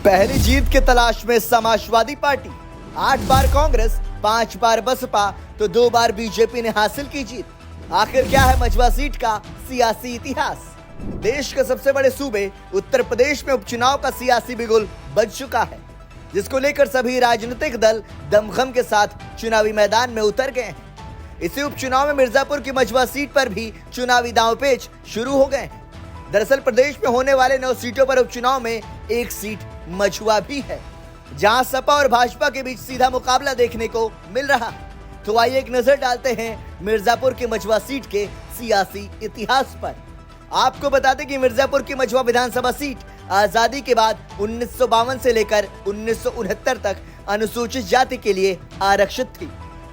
पहली जीत की तलाश में समाजवादी पार्टी। 8 बार कांग्रेस, 5 बार बसपा तो 2 बार बीजेपी ने हासिल की जीत। आखिर क्या है मझवा सीट का सियासी इतिहास? देश के सबसे बड़े सूबे उत्तर प्रदेश में उपचुनाव का सियासी बिगुल बज चुका है, जिसको लेकर सभी राजनीतिक दल दमखम के साथ चुनावी मैदान में उतर गए हैं। इसी उपचुनाव में मिर्जापुर की मझवा सीट पर भी चुनावी दांवपेच शुरू हो गए हैं। दरअसल प्रदेश में होने वाले 9 सीटों पर उपचुनाव में एक सीट मझवा भी है, जहां सपा और भाजपा के बीच सीधा मुकाबला देखने को मिल रहा है। तो आइए एक नजर डालते हैं मिर्जापुर की मझवा सीट के सियासी इतिहास पर। आपको बता दें कि मिर्जापुर की मझवा विधानसभा सीट आजादी के बाद 1952 से लेकर 1969 तक अनुसूचित जाति के लिए आरक्षित थी।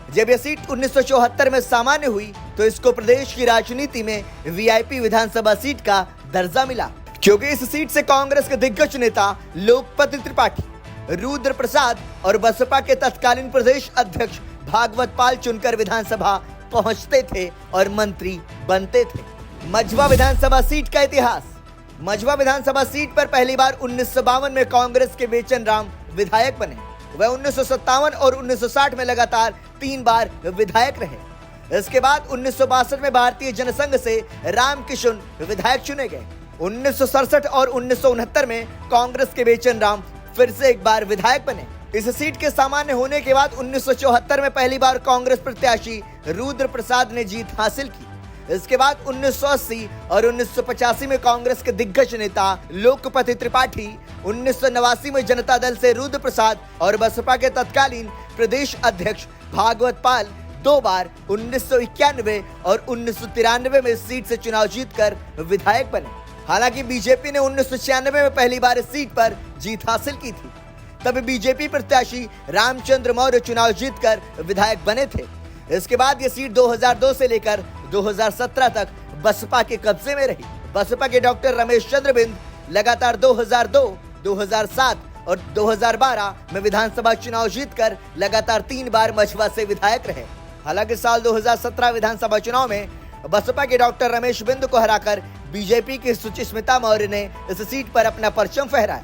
जब यह सीट 1974 में सामान्य हुई तो इसको प्रदेश की राजनीति में वीआईपी विधानसभा सीट का दर्जा मिला, क्योंकि इस सीट से कांग्रेस के दिग्गज नेता लोकपति त्रिपाठी, रुद्र प्रसाद और बसपा के तत्कालीन प्रदेश अध्यक्ष भागवत पाल चुनकर विधानसभा पहुंचते थे और मंत्री बनते थे। मझवा विधानसभा सीट का इतिहास। मझवा विधानसभा सीट पर पहली बार 1952 में कांग्रेस के बेचन राम विधायक बने। वह 1957 और 1960 में लगातार 3 बार विधायक रहे। इसके बाद 1962 में भारतीय जनसंघ से राम किशन विधायक चुने गए। 1967 और 1969 में कांग्रेस के बेचन राम फिर से एक बार विधायक बने। इस सीट के सामान्य होने के बाद 1974 में पहली बार कांग्रेस प्रत्याशी रुद्र प्रसाद ने जीत हासिल की। इसके बाद 1980 और 1985 में कांग्रेस के दिग्गज नेता लोकपति त्रिपाठी, 1989 में जनता दल से रुद्र प्रसाद और बसपा के तत्कालीन प्रदेश अध्यक्ष भागवत पाल 2 बार 1991 और 1993 में इस सीट से चुनाव जीतकर विधायक बने। हालांकि बीजेपी ने 1996 में पहली बार इस सीट पर जीत हासिल की थी। तब बीजेपी प्रत्याशी रामचंद्र मौर्य चुनाव जीतकर विधायक बने थे। इसके बाद ये सीट 2002 से लेकर 2017 तक बसपा के कब्जे में रही। बसपा के डॉक्टर रमेश चंद्र बिंद लगातार 2002, 2007 और 2012 में विधानसभा चुनाव जीतकर लगातार 3 बार मझवा से विधायक रहे। हालांकि साल 2017 विधानसभा चुनाव में बसपा के डॉक्टर रमेश बिंद को हराकर बीजेपी की सुचिस्मिता मौर्य ने इस सीट पर अपना परचम फहराया,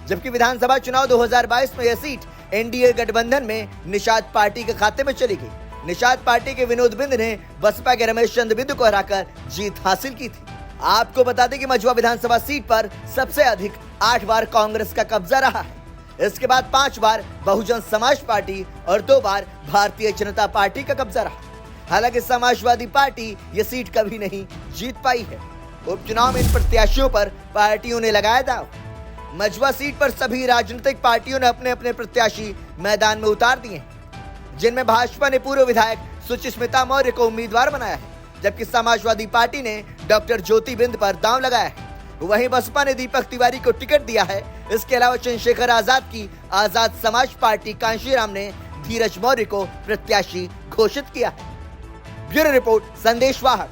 जबकि विधानसभा चुनाव 2022 में यह सीट एनडीए गठबंधन में निषाद पार्टी के खाते में चली गई। निषाद पार्टी के विनोद बिंद ने बसपा के रमेश चंद्र बिंद को हराकर जीत हासिल की थी। आपको बता दें कि मझवा विधानसभा सीट पर सबसे अधिक 8 बार कांग्रेस का कब्जा रहा है। इसके बाद 5 बार बहुजन समाज पार्टी और 2 बार भारतीय जनता पार्टी का कब्जा रहा। हालांकि समाजवादी पार्टी ये सीट कभी नहीं जीत पाई है। उपचुनाव में इन प्रत्याशियों पर पार्टियों ने लगाया दांव। मझवा सीट पर सभी राजनीतिक पार्टियों ने अपने अपने प्रत्याशी मैदान में उतार दिए हैं, जिनमें भाजपा ने पूर्व विधायक सुचिस्मिता मौर्य को उम्मीदवार बनाया है, जबकि समाजवादी पार्टी ने डॉक्टर ज्योति बिंद पर दांव लगाया है। वहीं बसपा ने दीपक तिवारी को टिकट दिया है। इसके अलावा चंद्रशेखर आजाद की आजाद समाज पार्टी कांशीराम ने धीरज मौर्य को प्रत्याशी घोषित किया है। ब्यूरो रिपोर्ट, संदेश वाहक।